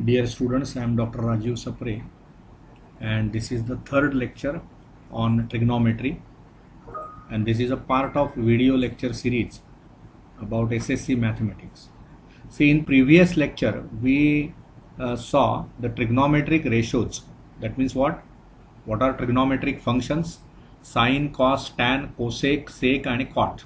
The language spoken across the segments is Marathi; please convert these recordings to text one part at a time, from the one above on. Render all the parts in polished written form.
Dear students, I am Dr. Rajiv Sapre and this is the third lecture on trigonometry, and this is a part of video lecture series about SSC mathematics. See, in previous lecture we saw the trigonometric ratios. That means what are trigonometric functions? Sine, cos, tan, cosec, sec and cot,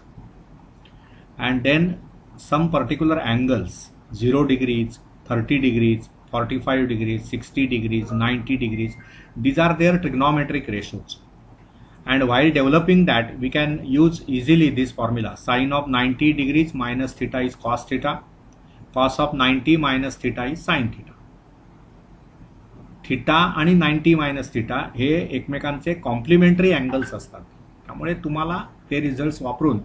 and then some particular angles, 0 degrees, 30 degrees, 45 degrees, 60 degrees, 90 degrees. These are their trigonometric ratios. And while developing that, we can use easily this formula: sine of 90 degrees minus theta is cos theta, cos of 90 minus theta is sin theta. Theta आणि 90 मायनस थीटा हे एकमेकांचे कॉम्प्लिमेंटरी अँगल्स असतात. त्यामुळे तुम्हाला ते रिझल्ट्स वापरून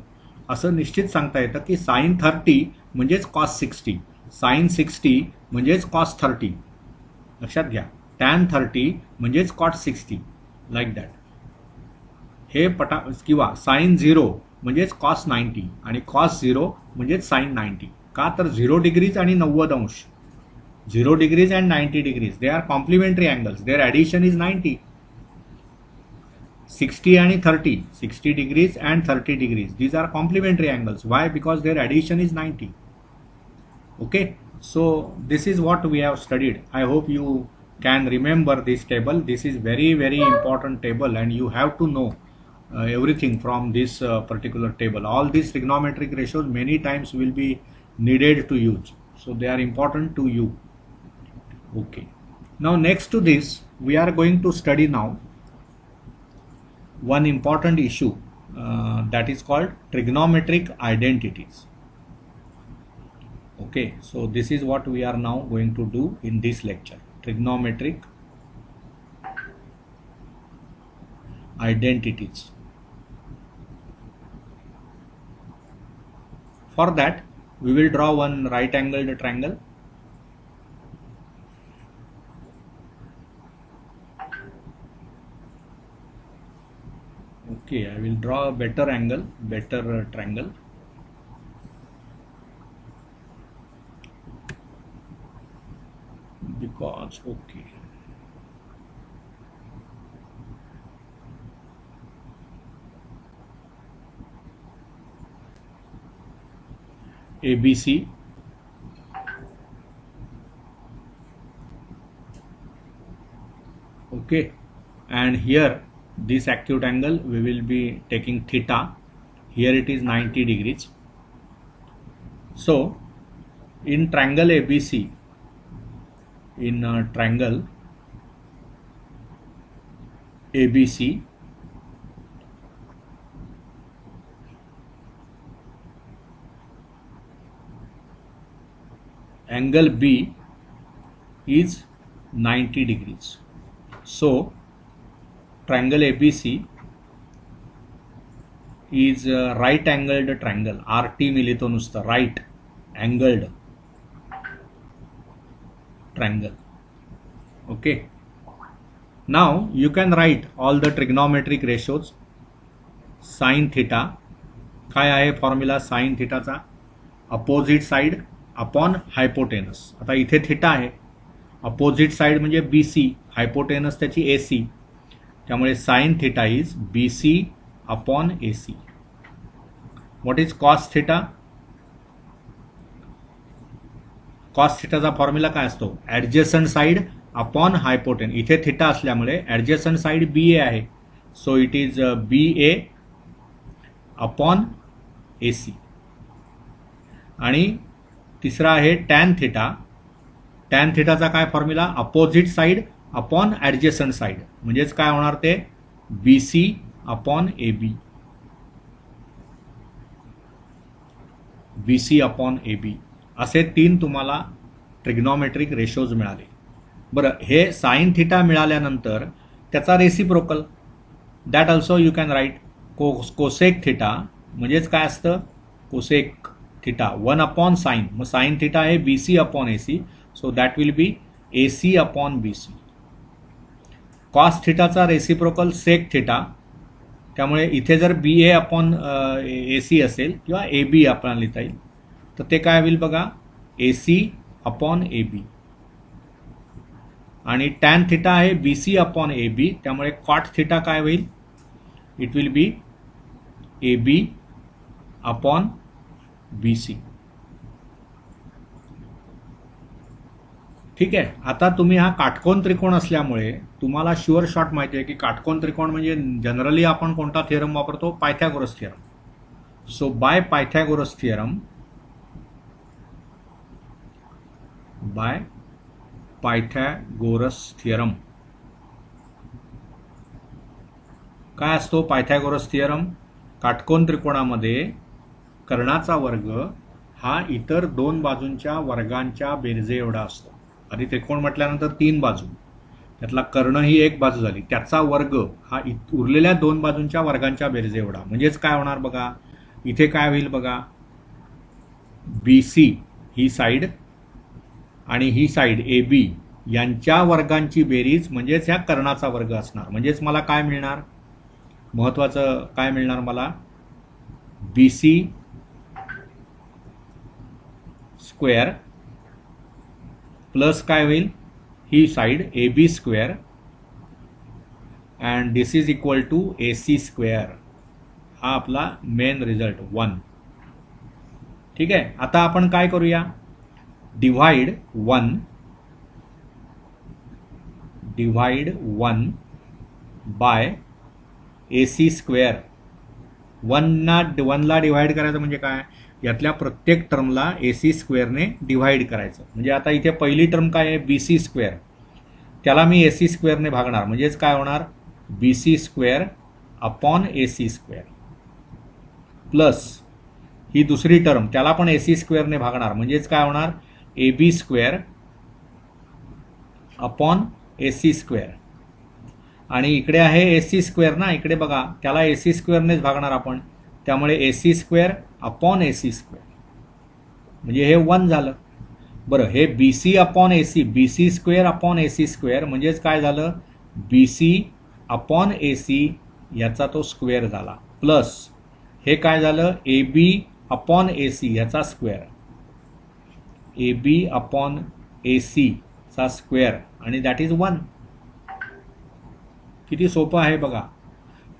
असं निश्चित सांगता येतं की साइन 30 म्हणजेच कॉस 60, साइन 60 म्हणजेच कॉस 30. लक्षात घ्या, टॅन 30 म्हणजेच कॉट 60, लाईक दॅट. हे किंवा साइन 0 म्हणजेच कॉस 90 आणि कॉस 0 म्हणजेच साइन 90. का तर 0 डिग्रीज आणि 90 अंश, 0 degrees and 90 degrees, they are complementary angles, their addition is 90. 60 and 30, 60 degrees and 30 degrees, these are complementary angles. Why? Because their addition is 90. Okay, so this is what we have studied. I hope you can remember this table. This is very important table and you have to know everything from this particular table. All these trigonometric ratios many times will be needed to use, so they are important to you. Okay, now next to this we are going to study now one important issue that is called trigonometric identities. Okay, so this is what we are now going to do in this lecture: trigonometric identities. For that we will draw one right angled triangle. Okay, I will draw a better angle, better triangle. Because, okay. ABC. Okay, and here this acute angle we will be taking theta. Here it is 90 degrees. So in triangle ABC, in triangle ABC, angle B is 90 degrees. So triangle ABC is a right angled triangle. RT मिळतो नुसतं, right angled triangle. Okay, now you can write all the trigonometric ratios. sin theta काय आहे फॉर्म्युला sin थीटाचा? Opposite side upon hypotenuse. आता इथे थीटा आहे, अपोजिट साइड म्हणजे BC, हायपोटेनस त्याची AC, त्यामुळे sine theta is BC upon AC. What is cos theta? Cos थीटाचा फॉर्म्युला काय असतो? Adjacent side upon hypotenuse. इथे थीटा असल्यामुळे ॲडजसंट साइड BA आहे, so it is BA upon AC. आणि तिसरा आहे टॅन थीटा. टॅन थीटाचा काय formula? Opposite side upon adjacent side, म्हणजेच काय होणार ते? BC upon AB. BC upon AB असे 3 तुम्हाला ट्रिग्नॉमेट्रिक रेशोज मिळाले. बरं, हे साइन थीटा मिळाल्यानंतर त्याचा reciprocal, that also you can write. Cosec theta म्हणजेच काय असतं? Cosec theta 1 upon sine. मग साइन थीटा आहे BC upon AC, so that will be AC upon BC. Cos थीटाचा रेसिप्रोकल सेक थीटा, त्यामुळे इथे जर BA अपॉन AC असेल किंवा AB आपल्याला लिहिता येईल, तर ते काय होईल बघा? AC upon AB. आणि टॅन थिटा आहे BC अपॉन AB, त्यामुळे कॉट थिटा काय होईल, it will be AB upon BC. ठीक आहे. आता तुम्ही हा काटकोन त्रिकोण असल्यामुळे तुम्हाला शुअर शॉट माहिती आहे की काटकोन त्रिकोण म्हणजे जनरली आपण कोणता थिअरम वापरतो, Pythagoras theorem. So bye Pythagoras theorem, bye Pythagoras theorem काय असतो पायथागोरस थिअरम, काटकोन त्रिकोणामध्ये कर्णाचा वर्ग हा इतर दोन बाजूंच्या वर्गांच्या बेरजे एवढा असतो. आधी त्रिकोण म्हटल्यानंतर तीन बाजू, त्यातला कर्ण ही एक बाजू झाली, त्याचा वर्ग हा उरलेल्या दोन बाजूंच्या वर्गांच्या बेरजे एवढा. म्हणजेच काय होणार बघा, इथे काय होईल बघा, BC ही साईड आणि ही साईड AB यांच्या वर्गांची बेरीज म्हणजेच ह्या कर्णाचा वर्ग असणार. म्हणजेच मला काय मिळणार, महत्वाचं काय मिळणार मला, BC स्क्वेअर प्लस काय होईल, ही side AB square and this is equal to AC square. हा आपला मेन रिझल्ट 1. ठीक आहे. आता आपण काय करूया, डिव्हाइड 1 बाय AC स्क्वेअर. 1 ला डिव्हाइड करायचं म्हणजे काय, यातल्या प्रत्येक टर्मला AC स्क्वेअरने डिव्हाइड करायचं. म्हणजे आता इथे पहिली टर्म काय आहे, BC स्क्वेअर, त्याला मी AC स्क्वेअरने भागणार. म्हणजेच काय होणार, BC square upon AC square plus ही दुसरी टर्म, त्याला पण AC स्क्वेअरने भागणार. म्हणजेच काय होणार, AB square upon AC square. आणि इकडे आहे AC स्क्वेअर ना, इकडे बघा, त्याला AC स्क्वेअरनेच भागणार आपण, त्यामुळे AC square upon AC square, म्हणजे हे 1 झालं. बरं, हे BC upon AC, BC square upon AC square म्हणजेच काय झालं, BC अपॉन AC याचा तो स्क्वेअर झाला, प्लस हे काय झालं, AB अपॉन AC याचा स्क्वेअर, AB अपॉन AC चा स्क्वेअर, आणि दॅट इज 1. किती सोपं आहे बघा.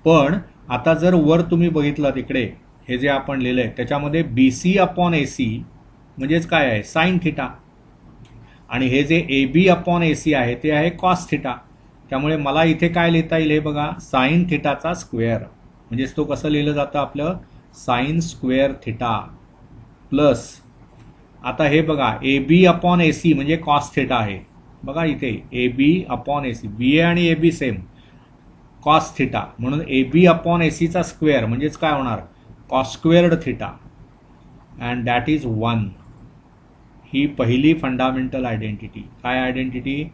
पण आता जर वर तुम्ही बघितलं तिकडे हे जे आपण लिहिलंय त्याच्यामध्ये BC अपॉन AC म्हणजेच काय आहे, साइन थिटा, आणि हे जे AB अपॉन AC आहे ते आहे कॉस थिटा. त्यामुळे मला इथे काय लिहिता येईल हे बघा, साइन थिटाचा स्क्वेअर, म्हणजेच तो कसं लिहिलं जातं आपलं, साइन स्क्वेअर थिटा प्लस, आता हे बघा AB अपॉन AC म्हणजे कॉस थिटा आहे. बघा इथे AB अपॉन AC, BA आणि AB सेम, कॉस थिटा, म्हणून AB अपॉन AC चा स्क्वेअर म्हणजेच काय होणार, cos squared theta, and that is 1. ही पहिली फंडामेंटल आयडेंटिटी. काय identity,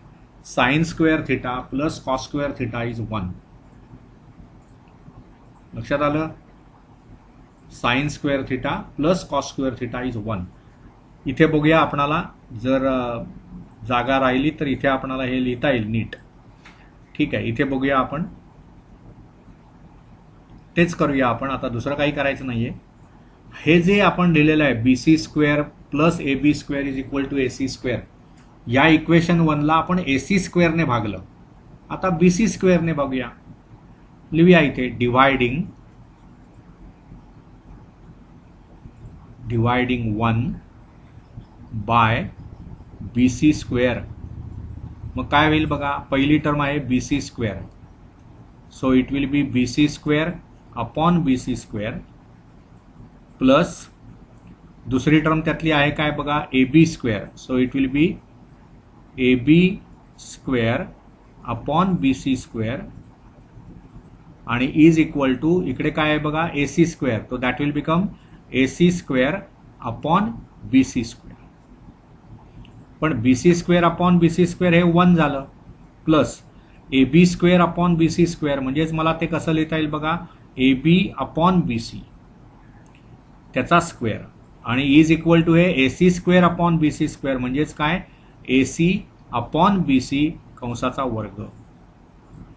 sine square theta plus cos square theta is 1. लक्षात आलं, sign square theta plus cos square theta is 1. इथे बघूया, आपणाला जर जागा राहिली तर इथे आपणाला हे लिहिता येईल नीट. ठीक आहे, इथे बघूया, आपण तेच करूया आपण. आता दुसरं काही करायचं नाहीये. हे जे आपण लिहिलेलं आहे BC square plus AB square is equal to AC square, या इक्वेशन 1ला आपण AC स्क्वेअरने भागलं. आता BC स्क्वेअरने बघूया, लिहूया इथे, डिवायडिंग 1 बाय BC स्क्वेअर. मग काय होईल बघा, पहिली टर्म आहे BC square, so it will be BC square upon BC square plus दुसरी टर्म त्यातली आहे काय बघा, AB square, so it will be AB square upon BC square, आणि इज इक्वल टू इकडे काय आहे बघा, AC स्क्वेअर, तो that will become AC square upon BC square. पण BC square upon BC square हे 1 झालं, plus AB square upon BC square म्हणजेच मला ते कसं लिहिता येईल बघा, AB अपॉन BC त्याचा स्क्वेअर, आणि इज इक्वल टू हे AC square upon BC square म्हणजेच काय, AC अपॉन BC कंसाचा वर्ग.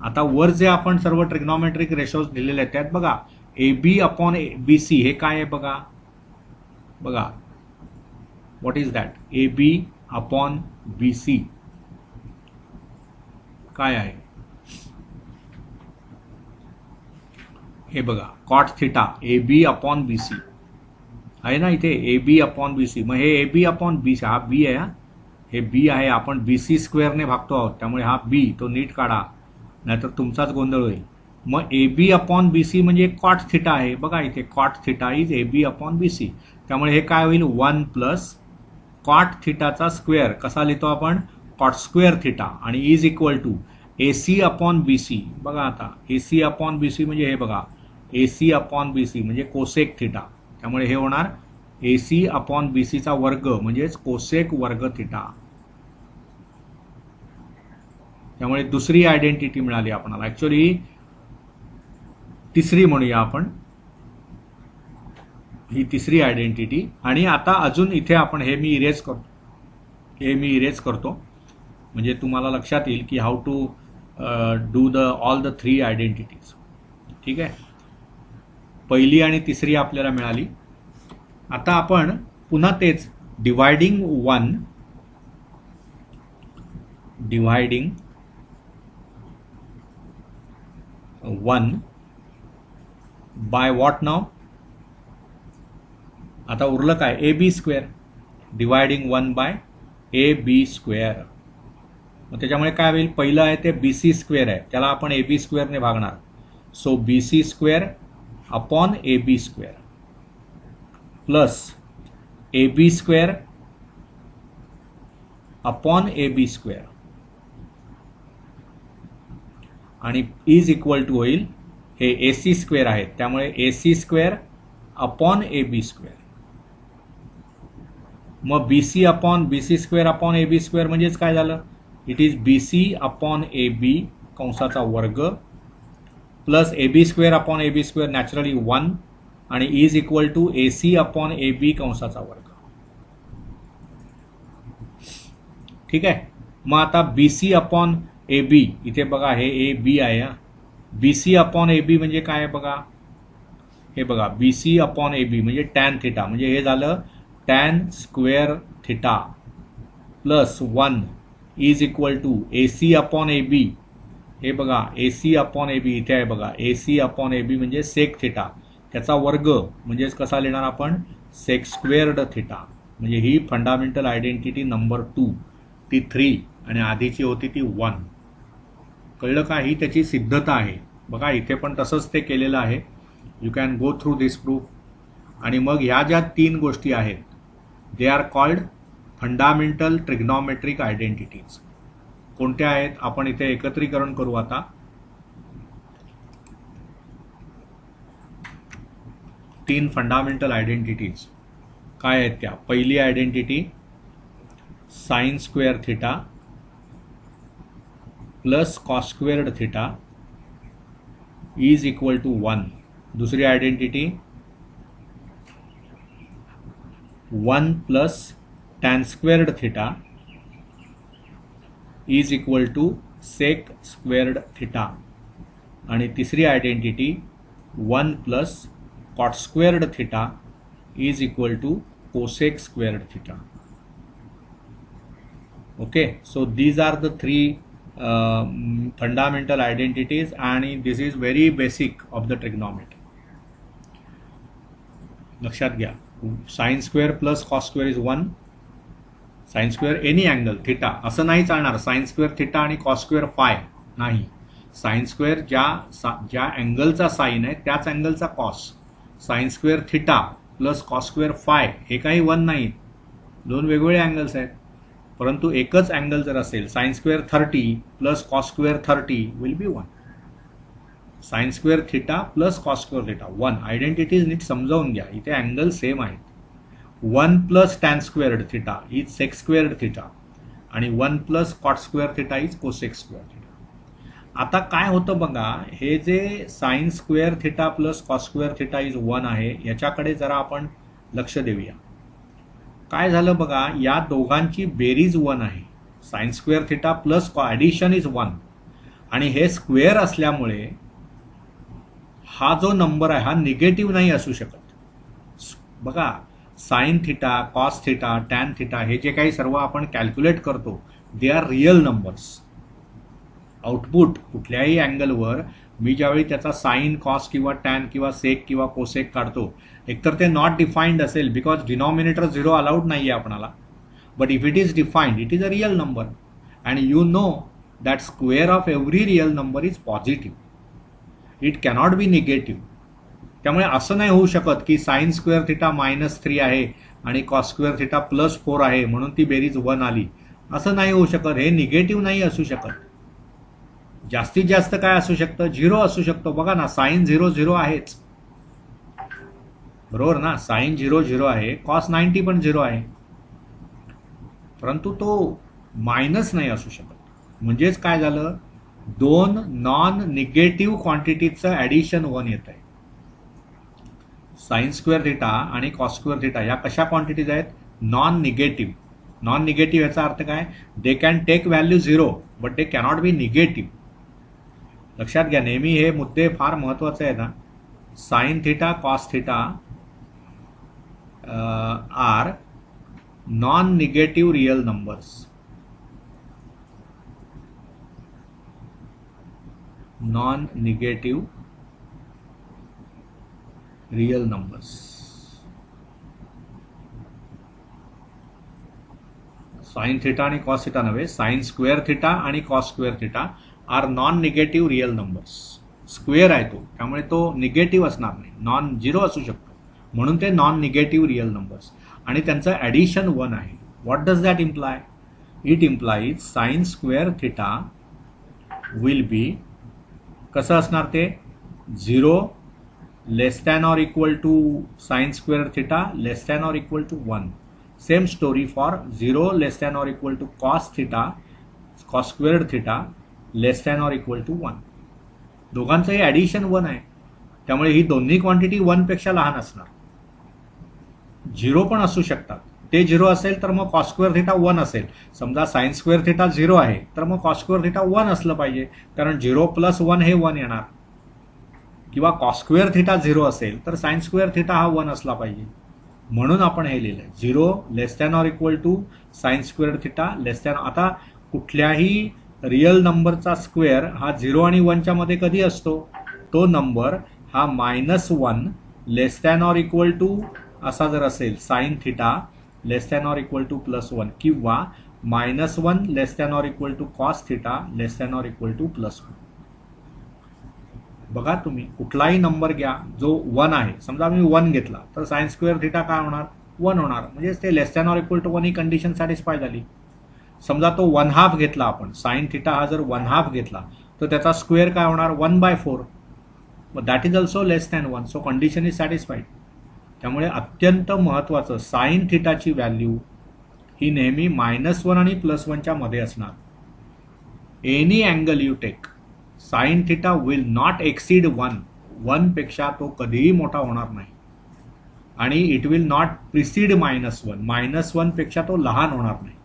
आता वर जे आपण सर्व ट्रिग्नॉमेट्रिक रेशोज दिलेले आहेत त्यात बघा, AB अपॉन BC हे काय आहे बघा, what is that, AB upon BC काय आहे? हे बघा cot theta A B upon B C आहे ना इथे, ए बी अपॉन बी सी. मग हे ए बी अपॉन बी सी, हा बी आहे, हे बी आहे, आपण बी सी स्क्वेअरने भागतो आहोत, त्यामुळे हा बी तो नीट काढा नाहीतर तुमचाच गोंधळ होईल. मग A B upon B C म्हणजे कॉट थिटा आहे, बघा इथे cot theta is A B upon B C. त्यामुळे हे काय होईल 1 प्लस कॉट थिटाचा स्क्वेअर कसा लिहितो आपण, कॉट स्क्वेअर थिटा, आणि is equal to A C upon B C. बघा आता A C upon B C म्हणजे हे बघा A C upon B C म्हणजे कोसेक थिटा, त्यामुळे हे होणार ए सी अपॉन बी सीचा वर्ग म्हणजेच कोसेक वर्ग थिटा. त्यामुळे दुसरी आयडेंटिटी मिळाली आपल्याला. ऍक्च्युअली तिसरी म्हणूया आपण, ही तिसरी आयडेंटिटी. आणि आता अजून इथे आपण हे मी इरेज करतो म्हणजे तुम्हाला लक्षात येईल की how to do all the 3 identities. ठीक आहे, पहिली आणि तिसरी आपल्याला मिळाली. आता आपण पुन्हा तेच डिवायडिंग 1 बाय व्हॉट नाव, आता उरलं काय A B square, dividing 1 by A B square. मग त्याच्यामुळे काय होईल, पहिलं आहे ते बी सी स्क्वेअर आहे, त्याला आपण ए बी स्क्वेअरने भागणार. So B C square upon A B square plus A B square upon A B square आणि इज इक्वल टू होईल हे ए सी स्क्वेअर आहे, त्यामुळे A C square upon A B square. मग B C square upon A B square म्हणजेच काय झालं, it is B C upon A B कंसाचा वर्ग plus A B square upon A B square naturally 1 आणि is equal to A C upon A B कंसाचा वर्ग. ठीक आहे, मग आता बी सी अपॉन ए बी, इथे बघा हे ए बी आहे, बी सी अपॉन ए बी म्हणजे काय बघा, हे बघा बी सी अपॉन ए बी म्हणजे टॅन थिटा, म्हणजे हे झालं tan square theta plus 1 is equal to A C upon A B. हे बघा ए सी अपॉन ए बी इथे आहे बघा, ए सी अपॉन ए बी म्हणजे सेक थिटा, त्याचा वर्ग म्हणजेच कसा लिहिणार आपण, सेक स्क्वेअर्ड थिटा. म्हणजे ही फंडामेंटल आयडेंटिटी नंबर 2, ती 3 आणि आधीची होती ती 1. कळलं का, ही त्याची सिद्धता आहे. बघा इथे पण तसंच ते केलेलं आहे. You can go through this proof. आणि मग ह्या ज्या 3 गोष्टी आहेत they are called fundamental trigonometric identities. कोणत्या आहेत आपण इथे एकत्रीकरण करू. आता तीन फंडामेंटल आयडेंटिटीज काय आहेत त्या. पहिली identity sine square theta plus cos squared theta is equal to 1. दुसरी identity 1 plus tan squared theta is equal to sec squared theta. आणि तिसरी identity 1 plus cot squared theta is equal to cosec squared theta. Okay, so these are the 3 fundamental identities and this is very basic of the trigonometry. लक्षात घ्या, sine square plus cos square is 1. Sine square any angle theta असं नाही चालणार. साइन स्क्वेअर थिटा आणि कॉस स्क्वेअर फाय नाही. साइन स्क्वेअर ज्या अँगलचा साइन आहे त्याच अँगलचा cos. Sine square theta plus cos square phi हे काही 1 नाही, 2 वेगवेगळे अँगल्स आहेत. परंतु एकच अँगल जर असेल, sine square 30 plus cos square 30 will be 1. Sine square theta plus cos square theta 1. Identities नीट समजावून घ्या, इथे अँगल सेम आहेत. 1 plus tan squared theta is sec squared theta आणि 1 plus cot square theta is cosec square theta. आता काय होतं बघा, हे जे sine square theta plus cos square theta is 1 आहे, याच्याकडे जरा आपण लक्ष देऊया. काय झालं बघा, या दोघांची बेरीज 1 आहे. Sign square theta plus addition is 1 आणि हे स्क्वेअर असल्यामुळे हा जो नंबर आहे हा निगेटिव्ह नाही असू शकत. बघा sine theta, cos theta, tan theta हे जे काही सर्व आपण कॅल्क्युलेट करतो they are real numbers. Output कुठल्याही अँगलवर मी ज्यावेळी त्याचा साइन कॉस किंवा टॅन किंवा सेक किंवा कोसेक काढतो, एकतर ते नॉट डिफाईन्ड असेल बिकॉज डिनॉमिनेटर 0 अलाउड नाही आहे आपणाला. But if it is defined it is a real number and you know that square of every real number is positive. It cannot be negative. त्यामुळे असं नाही होऊ शकत की साइन स्क्वेअर थिटा -3 आहे आणि कॉस स्क्वेअर थिटा +4 आहे म्हणून ती बेरीज 1 आली. असं नाही होऊ शकत. हे निगेटिव्ह नाही असू शकत. जास्तीत जास्त काय असू शकतं? 0 असू शकतो. बघा ना, साइन 0 0 आहेच, बरोबर ना. साइन 0 0 आहे, कॉस 90 पण 0 आहे, परंतु तो मायनस नाही असू शकत. म्हणजेच काय झालं, दोन नॉन निगेटिव्ह क्वांटिटीचं ॲडिशन 1 येत आहे. साइन स्क्वेअर थिटा आणि कॉस स्क्वेअर थिटा या कशा क्वांटिटीज आहेत? Non negative. नॉन निगेटिव्ह याचा अर्थ काय? They can take value 0 but they cannot be negative. लक्षात घ्या, नेहमी हे मुद्दे फार महत्वाचे आहेत ना. Sine theta cos theta are non negative real numbers. Non negative real numbers. Sine theta आणि कॉस थिटा नव्हे, साइन स्क्वेअर थिटा आणि cos square theta are non negative real numbers. Square आहे तो, त्यामुळे तो निगेटिव्ह असणार नाही, नॉन 0 असू शकतो, म्हणून ते नॉन निगेटिव्ह रियल नंबर्स. आणि त्यांचं ॲडिशन 1 आहे. What does that imply? It implies sine square theta will be, कसं असणार ते? 0 less than or equal to sine square theta less than or equal to 1. Same story for 0 less than or equal to cos theta cos square theta less than or equal to 1. दोघांचंही ॲडिशन 1 आहे, त्यामुळे ही दोन्ही क्वांटिटी 1 पेक्षा लहान असणार. 0 पण असू शकतात. ते 0 असेल तर मग कॉस स्क्वेअर थिटा 1 असेल. समजा साइन स्क्वेअर थिटा 0 आहे तर मग कॉस स्क्वेअर थिटा 1 असलं पाहिजे, कारण 0 + 1 हे 1 येणार. किंवा कॉस स्क्वेअर थिटा 0 असेल तर साइन स्क्वेअर थिटा हा 1 असला पाहिजे. म्हणून आपण हे लिहिलंय 0 less than or equal to sine square theta less than. आता कुठल्याही रियल नंबरचा स्क्वेअर हा 0 आणि 1च्या मध्ये कधी असतो? तो नंबर हा -1 less than or equal to असा जर असेल, sine theta less than or equal to +1 किंवा -1 less than or equal to cos theta less than or equal to +1. बघा तुम्ही कुठलाही नंबर घ्या जो 1 आहे. समजा मी 1 घेतला तर साइन स्क्वेअर थिटा काय होणार? 1 होणार. म्हणजे ते less than or equal to 1 ही कंडिशन सॅटिस्फाय झाली. समजा तो 1/2 घेतला आपण, साइन थिटा हा जर 1/2 घेतला तर त्याचा स्क्वेअर काय होणार? 1/4. That is also less than 1. So condition is satisfied. त्यामुळे अत्यंत महत्वाचं, साइन थिटाची व्हॅल्यू ही नेहमी -1 आणि +1च्या मध्ये असणार. Any angle you take, sine theta will not exceed 1. 1 पेक्षा तो कधीही मोठा होणार नाही. आणि इट विल नॉट प्रिसीड -1. -1 पेक्षा तो लहान होणार नाही.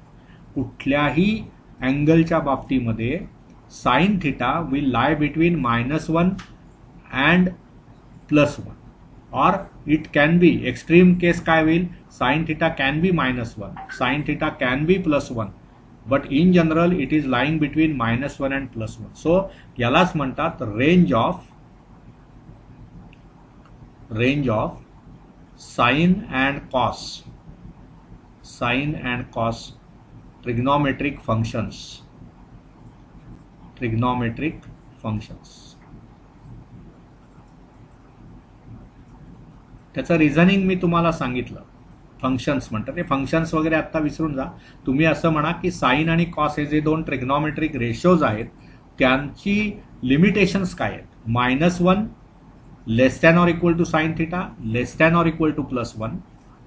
कुठल्याही अँगलच्या बाबतीमध्ये sign theta will lie between -1 and +1. और इट कॅन बी, एक्स्ट्रीम केस काय होईल? Sign theta can be -1, sign theta can be +1, but in general it is lying between -1 and +1. So यालाच म्हणतात range of sine and cos trigonometric functions. त्याचं रिझनिंग मी तुम्हाला सांगितलं. फंक्शन्स म्हणतात, ते फंक्शन्स वगैरे आत्ता विसरून जा. तुम्ही असं म्हणा की साइन आणि कॉस हे जे दोन ट्रिग्नोमेट्रिक रेशोज आहेत त्यांची लिमिटेशन्स काय आहेत? -1 less than or equal to sine theta less than or equal to +1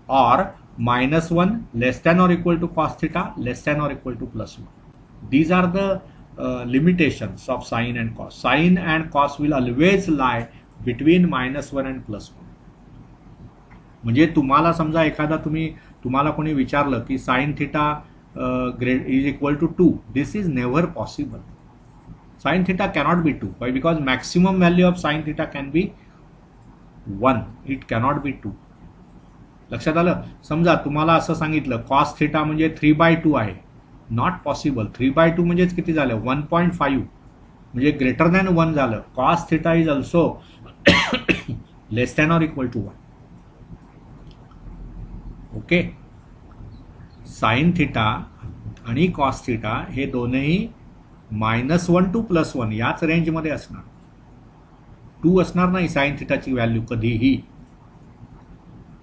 और -1 less than or equal to cos theta less than or equal to +1. These are the limitations of sine and cos. Sine and cos will always lie between -1 and +1. म्हणजे तुम्हाला समजा तुम्हाला कोणी विचारलं की sine theta is equal to 2, this is never possible. Sine theta cannot be 2. Why? Because maximum value of sine theta can be 1. It cannot be 2. लक्षात आलं? समजा तुम्हाला असं सांगितलं कॉस थिटा म्हणजे 3/2 आहे. Not possible. 3/2 म्हणजेच किती झालं? 1.5. म्हणजे ग्रेटर दॅन 1 झालं. Cos theta is also less than or equal to 1. Okay. Sine theta आणि कॉस थिटा हे दोनही -1 to +1 याच रेंजमध्ये असणार. 2 असणार नाही साइन थिटाची व्हॅल्यू कधीही.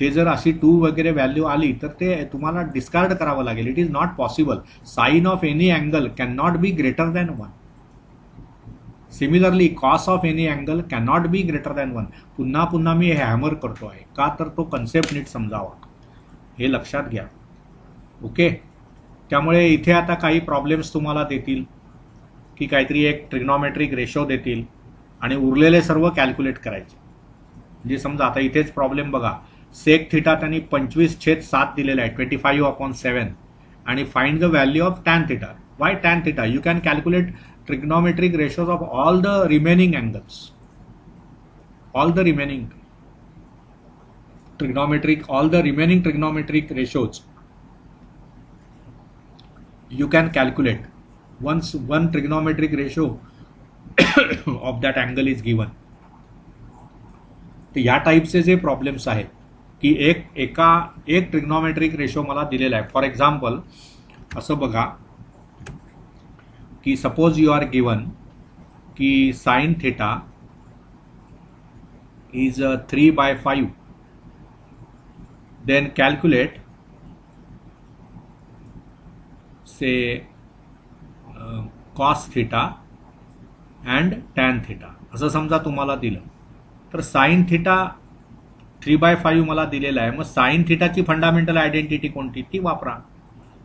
ते जर अशी 2 वगैरे व्हॅल्यू आली तर ते तुम्हाला डिस्कार्ड करावं लागेल. It is not possible. Sine of any angle can not be greater than 1. Similarly cos of any angle can not be greater than 1. पुन्हा पुन्हा मी हे हॅमर करतो आहे का, तर तो कन्सेप्ट नीट समजावा, हे लक्षात घ्या. ओके. त्यामुळे इथे आता काही प्रॉब्लेम्स तुम्हाला देतील की काहीतरी एक ट्रिग्नॉमेट्रिक रेशो देतील आणि उरलेले सर्व कॅल्क्युलेट करायचे. म्हणजे समजा आता इथेच प्रॉब्लेम बघा. सेक थिटा त्यांनी 25/7 दिलेला आहे, 25/7, आणि find the value of tan theta. Why tan theta? You can calculate trigonometric ratios of all the remaining angles, all the remaining trigonometric ratios you can calculate once one trigonometric ratio of that angle is given. तर या टाईपचे जे प्रॉब्लेम्स आहेत की एक ट्रिग्नॉमेट्रिक रेशो मला दिलेला आहे. फॉर एक्झाम्पल असं बघा कि सपोज यू आर गिवन कि sine theta is 3/5, then calculate say cos theta and tan theta. असं समजा तुम्हाला दिलं तर साइन थिटा 3/5 मला दिलेला आहे. मग साइन थिटाची फंडामेंटल आयडेंटिटी कोणती ती वापरा.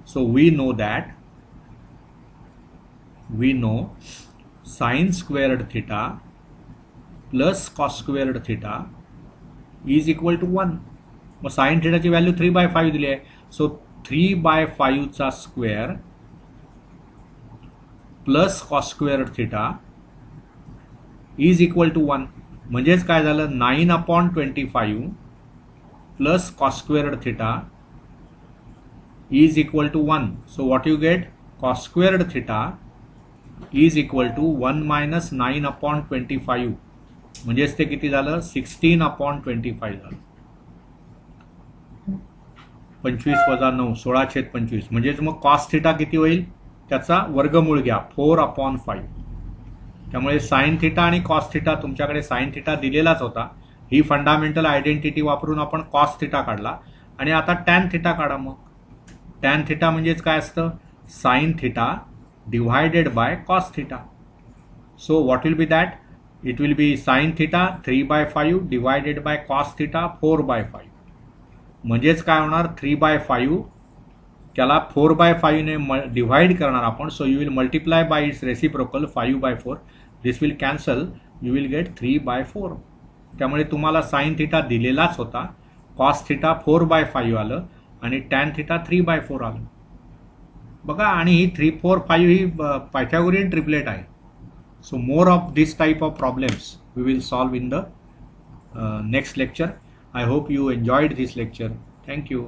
So we know sin squared theta plus cos squared theta is equal to 1. मग साइन थिटाची व्हॅल्यू 3/5 दिली आहे. सो 3/5 चा square plus cos squared theta is equal to 1. म्हणजेच काय झालं, 9/25 plus cos squared theta is equal to 1. So what you get, cos squared theta is equal to 1 - 9/25. म्हणजेच ते किती झालं, 16/25 झालं. 25 - 9 16/25. म्हणजेच मग कॉस थिटा किती होईल, त्याचा वर्गमूळ घ्या, 4/5. त्यामुळे साइन थिटा आणि कॉस थिटा, तुमच्याकडे साइन थिटा दिलेलाच होता. ही फंडामेंटल आयडेंटिटी वापरून आपण कॉस थिटा काढला. आणि आता टॅन थिटा काढा. मग टॅन थिटा म्हणजेच काय असतं, sine theta divided by cos theta. So what will be that? It will be sin theta 3/5 divided by cos theta 4/5. म्हणजेच काय होणार, 3/5 त्याला 4/5 ने डिवाइड करणार आपण. So you will multiply by it's reciprocal 5/4. This will cancel, you will get 3/4. त्यामुळे तुम्हाला साइन थिटा दिलेलाच होता, कॉस थिटा 4/5 आलं आणि टॅन थिटा 3/4 आलं. बघा, आणि ही 3, 4, 5 ही पायथागोरियन ट्रिपलेट आहे. So more of this type of problems we will solve in the next lecture. I hope you enjoyed this lecture. Thank you.